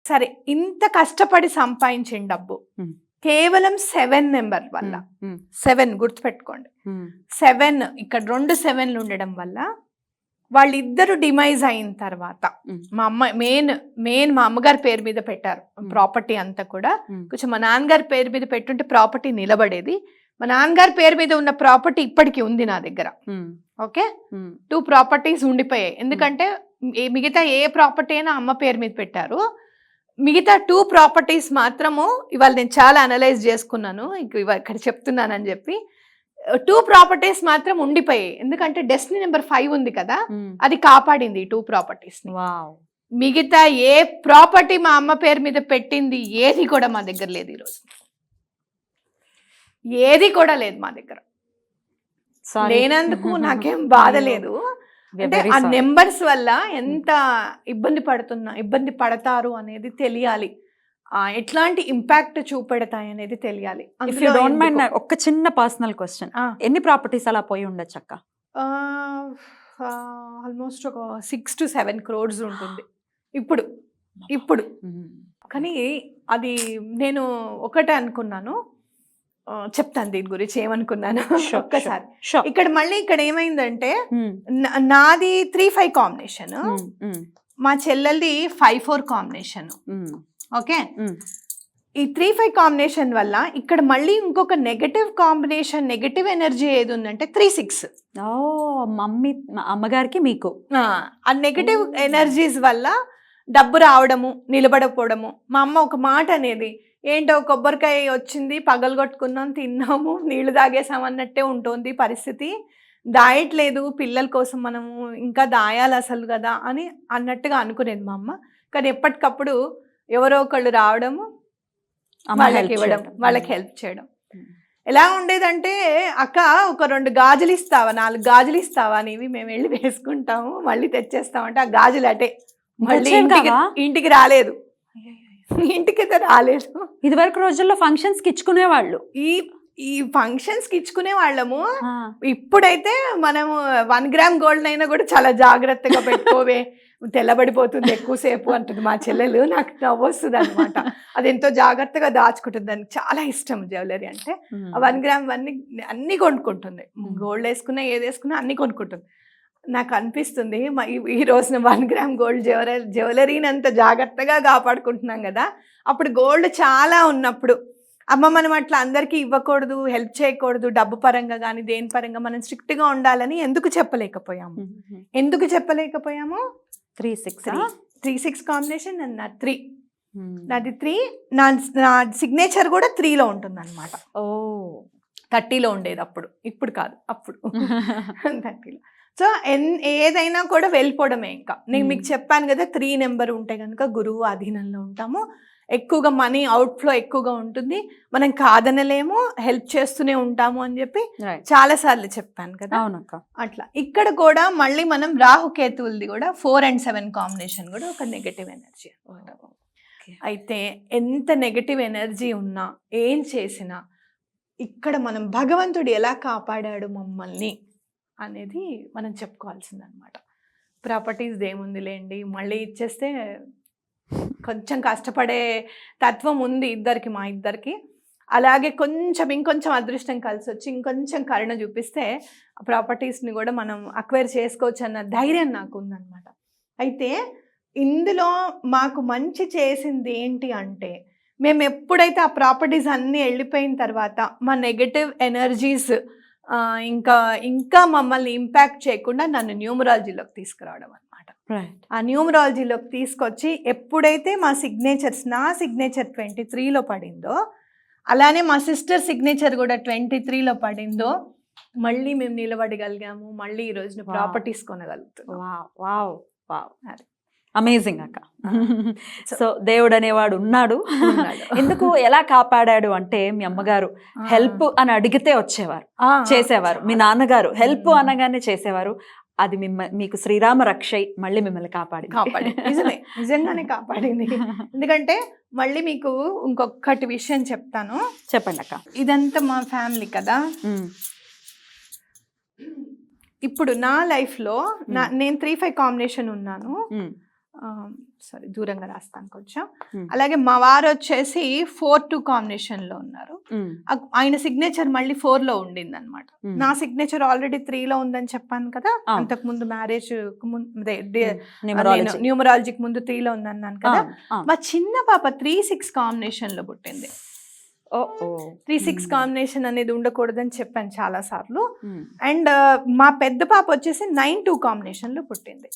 సరే ఇంత కష్టపడి సంపాదించిన డబ్బు కేవలం 7 నెంబర్ వల్ల, 7 గుర్తుపెట్టుకోండి, 7 ఇక్కడ 2 7లు ఉండడం వల్ల వాళ్ళిద్దరు డిమైజ్ అయిన తర్వాత మా అమ్మ మెయిన్ మా అమ్మగారి పేరు మీద పెట్టారు ప్రాపర్టీ అంతా కూడా. కొంచెం మా నాన్నగారి పేరు మీద పెట్టుంటే ప్రాపర్టీ నిలబడేది. మా నాన్నగారి పేరు మీద ఉన్న ప్రాపర్టీ ఇప్పటికీ ఉంది నా దగ్గర. ఓకే, 2 ప్రాపర్టీస్ ఉండిపోయాయి. ఎందుకంటే మిగతా ఏ ప్రాపర్టీ అయినా అమ్మ పేరు మీద పెట్టారు. మిగతా 2 ప్రాపర్టీస్ మాత్రము ఇవాళ నేను చాలా అనలైజ్ చేసుకున్నాను, ఇక్కడ చెప్తున్నానని చెప్పి 2 ప్రాపర్టీస్ మాత్రం ఉండిపోయాయి. ఎందుకంటే డెస్టినీ నెంబర్ 5 ఉంది కదా, అది కాపాడింది ఈ 2 ప్రాపర్టీస్ ని. మిగతా ఏ ప్రాపర్టీ మా అమ్మ పేరు మీద పెట్టింది ఏది కూడా మా దగ్గర లేదు. ఈరోజు ఏది కూడా లేదు మా దగ్గర. లేనందుకు నాకేం బాధ లేదు. అంటే ఆ నెంబర్స్ వల్ల ఎంత ఇబ్బంది పడతారు అనేది తెలియాలి, ఎట్లాంటి ఇంపాక్ట్ చూపెడతాయి అనేది తెలియాలి. ఇఫ్ యు డోంట్ మైండ్ ఒక చిన్న పర్సనల్ క్వశ్చన్, ఎన్ని ప్రాపర్టీస్ అలా పోయి ఉండొచ్చు అక్క? ఆల్మోస్ట్ ఒక 6 to 7 crores ఉంటుంది ఇప్పుడు. కానీ అది నేను ఒకటే అనుకున్నాను, చెప్తాను దీని గురించి ఏమనుకున్నాను ఒక్కసారి. ఇక్కడ ఏమైందంటే నాది 3-5 కాంబినేషన్, మా చెల్లెల్ది 5-4 కాంబినేషన్. ఓకే, ఈ 3-5 కాంబినేషన్ వల్ల ఇక్కడ మళ్ళీ ఇంకొక నెగటివ్ కాంబినేషన్, నెగటివ్ ఎనర్జీ ఏది ఉందంటే 3-6. మమ్మీ అమ్మగారికి మీకు ఆ నెగటివ్ ఎనర్జీస్ వల్ల డబ్బు రావడము, నిలబడకపోవడము. మా అమ్మ ఒక మాట అనేది, ఏంటో కొబ్బరికాయ వచ్చింది పగలగొట్టుకున్నాం, తిన్నాము, నీళ్లు తాగేసాం అన్నట్టే ఉంటుంది పరిస్థితి. దాయట్లేదు, పిల్లల కోసం మనము ఇంకా దాయాలి అసలు కదా అని అన్నట్టుగా అనుకునేది మా అమ్మ. కానీ ఎప్పటికప్పుడు ఎవరో ఒకళ్ళు రావడము, వాళ్ళకి ఇవ్వడం, వాళ్ళకి హెల్ప్ చేయడం. ఎలా ఉండేదంటే, అక్క ఒక 2 గాజులు ఇస్తావా, 4 గాజులు ఇస్తావా అనేవి మేము వెళ్ళి వేసుకుంటాము, మళ్ళీ తెచ్చేస్తామంటే ఆ గాజులు అటే మళ్ళీ ఇంటికి రాలేదు, ఇంటికైతే రాలేదు. ఇదివరకు రోజుల్లో ఫంక్షన్స్ కి ఇచ్చుకునేవాళ్ళు, ఈ ఫంక్షన్స్ కి ఇచ్చుకునే వాళ్ళము. ఇప్పుడైతే మనము 1 గ్రామ్ గోల్డ్ అయినా కూడా చాలా జాగ్రత్తగా పెట్టుకోవే, తెల్లబడిపోతుంది ఎక్కువసేపు అంటుంది మా చెల్లెలు. నాకు నవ్వొస్తుంది అనమాట. అది ఎంతో జాగ్రత్తగా దాచుకుంటుంది, దానికి చాలా ఇష్టం జ్యువెలరీ అంటే. 1 గ్రామ్ అన్ని కొనుక్కుంటుంది, గోల్డ్ వేసుకున్నా ఏది వేసుకున్నా అన్ని కొనుక్కుంటుంది. నాకు అనిపిస్తుంది ఈ రోజున 1 గ్రామ్ గోల్డ్ జ్యువెలరీని అంత జాగ్రత్తగా కాపాడుకుంటున్నాం కదా, అప్పుడు గోల్డ్ చాలా ఉన్నప్పుడు అమ్మ మనం అట్లా అందరికీ ఇవ్వకూడదు, హెల్ప్ చేయకూడదు, డబ్బు పరంగా కానీ దేని పరంగా మనం స్ట్రిక్ట్గా ఉండాలని ఎందుకు చెప్పలేకపోయాము? 3-6 కాంబినేషన్ అండ్ నా 3, నాది 3, నా సిగ్నేచర్ కూడా 3లో ఉంటుంది అనమాట. 30లో ఉండేది అప్పుడు, ఇప్పుడు కాదు అప్పుడు 30లో. సో ఏదైనా కూడా వెళ్ళిపోవడమే. ఇంకా నేను మీకు చెప్పాను కదా, 3 నెంబర్ ఉంటే కనుక గురువు అధీనంలో ఉంటాము, ఎక్కువగా మనీ అవుట్ఫ్లో ఎక్కువగా ఉంటుంది, మనం కాదనలేము, హెల్ప్ చేస్తూనే ఉంటాము అని చెప్పి చాలా సార్లు చెప్పాను కదా. అట్లా ఇక్కడ కూడా మళ్ళీ మనం రాహుకేతువులది కూడా 4 and 7 కాంబినేషన్ కూడా ఒక నెగటివ్ ఎనర్జీ అనమాట. అయితే ఎంత నెగటివ్ ఎనర్జీ ఉన్నా ఏం చేసినా ఇక్కడ మనం భగవంతుడు ఎలా కాపాడాడు మమ్మల్ని అనేది మనం చెప్పుకోవాల్సిందనమాట. ప్రాపర్టీస్ ఏముంది లేండి, మళ్ళీ ఇచ్చేస్తే కొంచెం కష్టపడే తత్వం ఉంది ఇద్దరికి, మా ఇద్దరికి. అలాగే ఇంకొంచెం అదృష్టం కలిసి వచ్చి ఇంకొంచెం కరుణ చూపిస్తే ఆ ప్రాపర్టీస్ని కూడా మనం అక్వైర్ చేసుకోవచ్చు అన్న ధైర్యం నాకు ఉందన్నమాట. అయితే ఇందులో మాకు మంచి చేసింది ఏంటి అంటే, మేము ఎప్పుడైతే ఆ ప్రాపర్టీస్ అన్నీ వెళ్ళిపోయిన తర్వాత మా నెగటివ్ ఎనర్జీస్ ఇంకా మమ్మల్ని ఇంపాక్ట్ చేయకుండా నన్ను న్యూమరాలజీలోకి తీసుకురావడం అనమాట. ఆ న్యూమరాలజీలోకి తీసుకొచ్చి ఎప్పుడైతే నా సిగ్నేచర్ 23లో పడిందో, అలానే మా సిస్టర్ సిగ్నేచర్ కూడా 23లో పడిందో, మళ్ళీ మేము నిలబడగలిగాము, మళ్ళీ ఈ రోజున ప్రాపర్టీస్ కొనగలుగుతున్నాం. అమేజింగ్ అక్క. సో దేవుడు అనేవాడు ఉన్నాడు. ఎందుకు ఎలా కాపాడాడు అంటే, మీ అమ్మగారు హెల్ప్ అని అడిగితే వచ్చేవారు, చేసేవారు. మీ నాన్నగారు హెల్ప్ అనగానే చేసేవారు. అది మీకు శ్రీరామ రక్షై మళ్ళీ మిమ్మల్ని కాపాడింది. నిజంగానే కాపాడింది. ఎందుకంటే మళ్ళీ మీకు ఇంకొకటి విషయం చెప్తాను. చెప్పండి అక్క. ఇదంతా మా ఫ్యామిలీ కదా. ఇప్పుడు నా లైఫ్లో నేను 3-5 కాంబినేషన్ ఉన్నాను. సారీ దూరంగా రాస్తాను కొంచెం. Hmm. అలాగే మా వారు వచ్చేసి 4-2 కాంబినేషన్లో ఉన్నారు. ఆయన సిగ్నేచర్ మళ్ళీ 4లో ఉండింది అనమాట. నా సిగ్నేచర్ ఆల్రెడీ 3లో ఉందని చెప్పాను కదా, అంతకు ముందు మ్యారేజ్ న్యూమరాలజీకి ముందు 3లో ఉందన్నాను కదా. మా చిన్న పాప 3-6 కాంబినేషన్లో పుట్టింది. 3-6 కాంబినేషన్ అనేది ఉండకూడదని చెప్పాను చాలా సార్లు. అండ్ మా పెద్ద పాప వచ్చేసి 9-2 కాంబినేషన్లో పుట్టింది.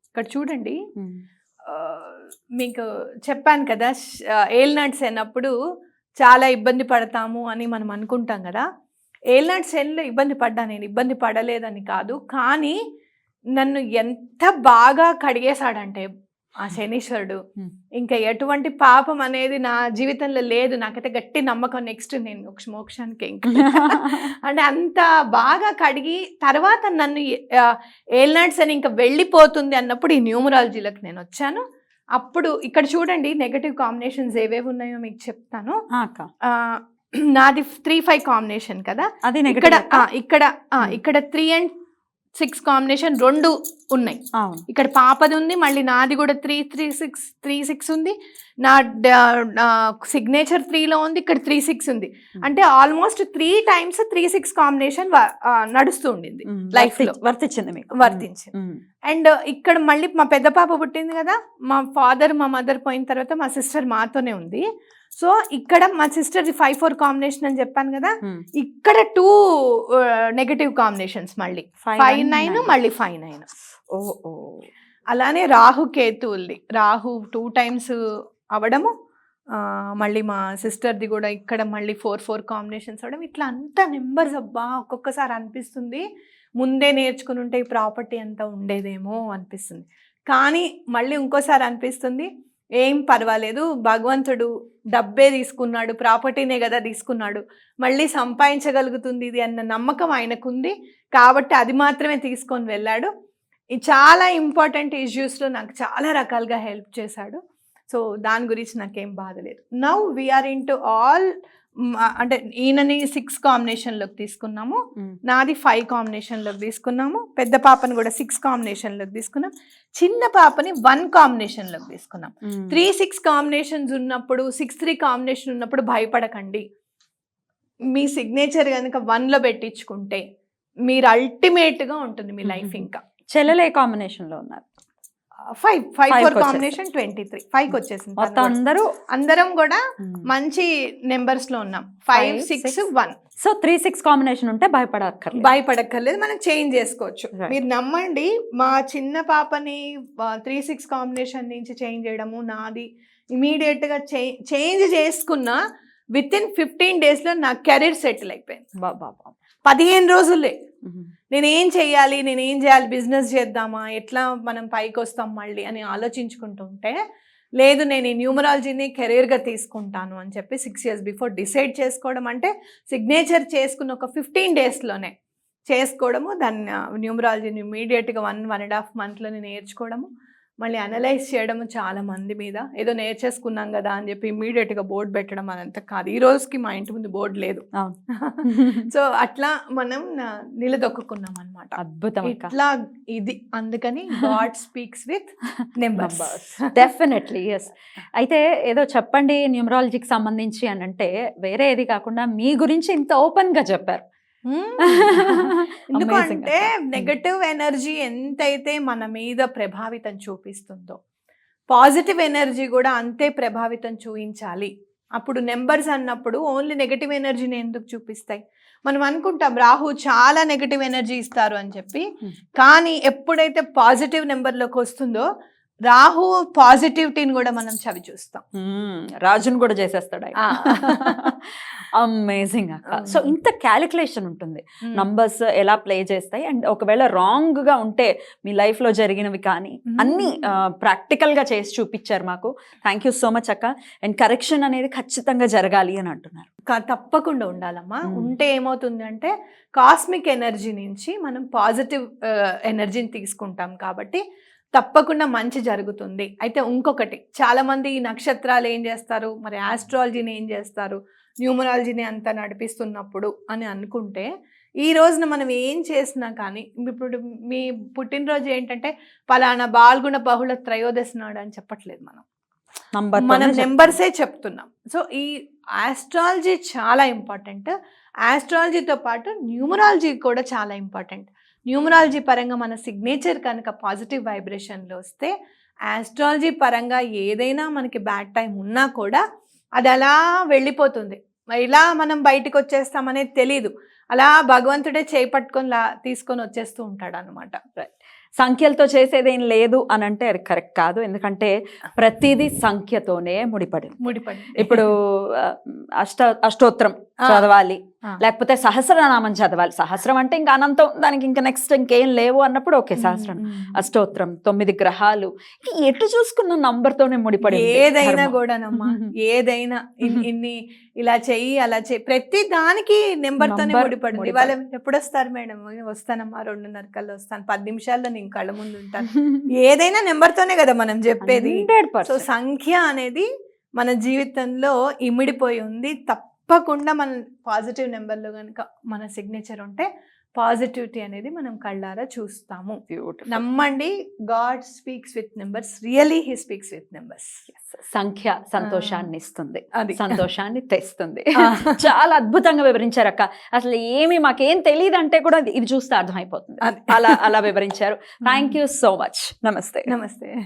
ఇక్కడ చూడండి, మీకు చెప్పాను కదా ఏల్నాడ్స్ అయినప్పుడు చాలా ఇబ్బంది పడతాము అని మనం అనుకుంటాం కదా. ఏల్నాడ్స్ ఎన్లో ఇబ్బంది పడ్డా, నేను ఇబ్బంది పడలేదని కాదు, కానీ నన్ను ఎంత బాగా కడిగేశాడంటే ఆ శనీశ్వరుడు, ఇంకా ఎటువంటి పాపం అనేది నా జీవితంలో లేదు. నాకైతే గట్టి నమ్మకం నెక్స్ట్ నేను మోక్షానికి ఇంకా అంటే అంత బాగా కడిగి తర్వాత నన్ను ఏల్నాడ్స్ అని ఇంకా వెళ్ళిపోతుంది అన్నప్పుడు ఈ న్యూమరాలజీలోకి నేను వచ్చాను. అప్పుడు ఇక్కడ చూడండి నెగటివ్ కాంబినేషన్స్ ఏవేవి ఉన్నాయో మీకు చెప్తాను. నాది 3-5 కాంబినేషన్ కదా, ఇక్కడ 3 and 6 కాంబినేషన్ 2 ఉన్నాయి. ఇక్కడ పాపది ఉంది, మళ్ళీ నాది కూడా 3-6 ఉంది. నా సిగ్నేచర్ 3లో ఉంది, ఇక్కడ 3-6 ఉంది. అంటే ఆల్మోస్ట్ 3 times 3-6 కాంబినేషన్ నడుస్తూ ఉండింది లైఫ్ లో, వర్తించింది. అండ్ ఇక్కడ మళ్ళీ మా పెద్ద పాప పుట్టింది కదా, మా ఫాదర్ మా మదర్ పోయిన తర్వాత మా సిస్టర్ మాతోనే ఉంది. సో ఇక్కడ మా సిస్టర్ 5-4 కాంబినేషన్ అని చెప్పాను కదా, ఇక్కడ 2 నెగటివ్ కాంబినేషన్స్, మళ్ళీ 5-9 మళ్ళీ 5-9. అలానే రాహు కేతువుల్ది, రాహు 2 times అవడము, మళ్ళీ మా సిస్టర్ది కూడా ఇక్కడ మళ్ళీ 4-4 కాంబినేషన్స్ అవడం. ఇట్లా అంత నెంబర్స్ అబ్బా ఒక్కొక్కసారి అనిపిస్తుంది ముందే నేర్చుకుని ఉంటే ఈ ప్రాపర్టీ అంతా ఉండేదేమో అనిపిస్తుంది. కానీ మళ్ళీ ఇంకోసారి అనిపిస్తుంది ఏం పర్వాలేదు, భగవంతుడు డబ్బే తీసుకున్నాడు, ప్రాపర్టీనే కదా తీసుకున్నాడు, మళ్ళీ సంపాదించగలుగుతుంది ఇది అన్న నమ్మకం ఆయనకుంది కాబట్టి అది మాత్రమే తీసుకొని వెళ్ళాడు. ఈ చాలా ఇంపార్టెంట్ ఇష్యూస్లో నాకు చాలా రకాలుగా హెల్ప్ చేశాడు. సో దాని గురించి నాకేం బాధ లేదు. Now we're in to all, అంటే ఈయనని 6 కాంబినేషన్లోకి తీసుకున్నాము, నాది 5 కాంబినేషన్లోకి తీసుకున్నాము, పెద్ద పాపని కూడా 6 కాంబినేషన్లోకి తీసుకున్నాం, చిన్న పాపని 1 కాంబినేషన్లోకి తీసుకున్నాం. 3-6 కాంబినేషన్స్ ఉన్నప్పుడు, 6-3 కాంబినేషన్ ఉన్నప్పుడు భయపడకండి. మీ సిగ్నేచర్ కనుక 1లో పెట్టించుకుంటే మీరు అల్టిమేట్గా ఉంటుంది మీ లైఫ్. ఇంకా చెల్లెలే కాంబినేషన్లో ఉన్నారు, 5-4 కాంబినేషన్ 23, 5కి వచ్చేసింది. అందరం కూడా మంచి నెంబర్స్ లో ఉన్నాం, 5-6-1. సో 3-6 కాంబినేషన్ ఉంటే భయపడక్కర్లేదు, మనం చేంజ్ చేసుకోవచ్చు. మీరు నమ్మండి, మా చిన్న పాపని 3-6 కాంబినేషన్ నుంచి చేంజ్ చేయడము, నాది ఇమీడియట్ గా చేంజ్ చేసుకున్న విత్ ఇన్ 15 days లో నా కెరీర్ సెటిల్ అయిపోయింది. 15 రోజులే. నేనేం చేయాలి, బిజినెస్ చేద్దామా, ఎట్లా మనం పైకి వస్తాం మళ్ళీ అని ఆలోచించుకుంటుంటే, లేదు నేను ఈ న్యూమరాలజీని కెరీర్గా తీసుకుంటాను అని చెప్పి 6 years బిఫోర్ డిసైడ్ చేసుకోవడం. అంటే సిగ్నేచర్ చేసుకున్న ఒక 15 daysలోనే చేసుకోవడము, దాన్ని న్యూమరాలజీని ఇమీడియట్గా 1.5 monthsలోనే నేర్చుకోవడము, మళ్ళీ అనలైజ్ చేయడము చాలా మంది మీద. ఏదో నేర్చేసుకున్నాం కదా అని చెప్పి ఇమీడియట్గా బోర్డు పెట్టడం అదంతా కాదు. ఈ రోజుకి మా ఇంటి ముందు బోర్డు లేదు. సో అట్లా మనం నిలదొక్కున్నాం అనమాట. అద్భుతం. ఇట్లా ఇది అందుకని God speaks with numbers. Definitely yes. అయితే ఏదో చెప్పండి న్యూమరాలజీకి సంబంధించి అని అంటే వేరే ఏది కాకుండా మీ గురించి ఇంత ఓపెన్ గా చెప్పారు. ఎందుకంటే నెగటివ్ ఎనర్జీ ఎంతైతే మన మీద ప్రభావితం చూపిస్తుందో, పాజిటివ్ ఎనర్జీ కూడా అంతే ప్రభావితం చూపించాలి. అప్పుడు నెంబర్స్ అన్నప్పుడు ఓన్లీ నెగటివ్ ఎనర్జీని ఎందుకు చూపిస్తాయి? మనం అనుకుంటాం రాహు చాలా నెగటివ్ ఎనర్జీ ఇస్తారు అని చెప్పి, కానీ ఎప్పుడైతే పాజిటివ్ నెంబర్లోకి వస్తుందో రాహు పాజిటివిటీని కూడా మనం చవి చూస్తాం. రాజును కూడా చేసేస్తాడు. అమేజింగ్ అక్క. సో ఇంత క్యాలిక్యులేషన్ ఉంటుంది, నంబర్స్ ఎలా ప్లే చేస్తాయి, అండ్ ఒకవేళ రాంగ్ గా ఉంటే మీ లైఫ్ లో జరిగినవి కానీ అన్ని ప్రాక్టికల్ గా చేసి చూపించారు మాకు. థ్యాంక్ యూ సో మచ్ అక్క. అండ్ కరెక్షన్ అనేది ఖచ్చితంగా జరగాలి అని అంటున్నారు. తప్పకుండా ఉండాలమ్మా. ఉంటే ఏమవుతుంది అంటే కాస్మిక్ ఎనర్జీ నుంచి మనం పాజిటివ్ ఎనర్జీని తీసుకుంటాం కాబట్టి తప్పకుండా మంచి జరుగుతుంది. అయితే ఇంకొకటి, చాలామంది ఈ నక్షత్రాలు ఏం చేస్తారు, మరి ఆస్ట్రాలజీని ఏం చేస్తారు, న్యూమరాలజీని అంతా నడిపిస్తున్నప్పుడు అని అనుకుంటే, ఈ రోజున మనం ఏం చేసినా కానీ, ఇప్పుడు మీ పుట్టినరోజు ఏంటంటే పలానా బాల్గుణ బహుళ త్రయోదశి నాడు అని చెప్పట్లేదు, మనం నెంబర్సే చెప్తున్నాం. సో ఈ ఆస్ట్రాలజీ చాలా ఇంపార్టెంట్. ఆస్ట్రాలజీతో పాటు న్యూమరాలజీ కూడా చాలా ఇంపార్టెంట్. న్యూమరాలజీ పరంగా మన సిగ్నేచర్ కనుక పాజిటివ్ వైబ్రేషన్లో వస్తే, ఆస్ట్రాలజీ పరంగా ఏదైనా మనకి బ్యాడ్ టైం ఉన్నా కూడా అది అలా వెళ్ళిపోతుంది. ఇలా మనం బయటకు వచ్చేస్తామనేది తెలీదు. అలా భగవంతుడే చేపట్టుకొని తీసుకొని వచ్చేస్తూ ఉంటాడు అనమాట. సంఖ్యలతో చేసేదేం లేదు అని అంటే అది కరెక్ట్ కాదు. ఎందుకంటే ప్రతిదీ సంఖ్యతోనే ముడిపడి. ఇప్పుడు అష్టోత్తరం చదవాలి, లేకపోతే సహస్రనామం చదవాలి. సహస్రం అంటే ఇంకా అనంతం, దానికి ఇంకా నెక్స్ట్ ఇంకేం లేవు అన్నప్పుడు ఓకే సహస్రం. అష్టోత్తరం 9 గ్రహాలు, ఎటు చూసుకున్న నంబర్ తోనే ముడిపడి. ఏదైనా కూడానమ్మా, ఏదైనా ఇన్ని ఇలా చెయ్యి అలా చెయ్యి, ప్రతి దానికి నెంబర్ తోనే ముడిపడింది. ఇవాళ ఎప్పుడు వస్తారు మేడం? వస్తానమ్మా 2:30 కల్లా వస్తాను, 10 నిమిషాల్లో నేను కళ్ళ ముందు ఉంటాను. ఏదైనా నెంబర్ తోనే కదా మనం చెప్పేది. సో సంఖ్య అనేది మన జీవితంలో ఇమిడిపోయి ఉంది. తప్పకుండా మనం పాజిటివ్ నెంబర్లో కనుక మన సిగ్నేచర్ ఉంటే పాజిటివిటీ అనేది మనం కళ్ళారా చూస్తాము. నమ్మండి, God speaks with numbers, really he speaks with numbers. సంఖ్య సంతోషాన్ని ఇస్తుంది, సంతోషాన్ని తెస్తుంది. చాలా అద్భుతంగా వివరించారు అక్క. అసలు ఏమి మాకేం తెలియదు అంటే కూడా ఇది చూస్తే అర్థమైపోతుంది. అలా వివరించారు. Thank you so much. నమస్తే. నమస్తే.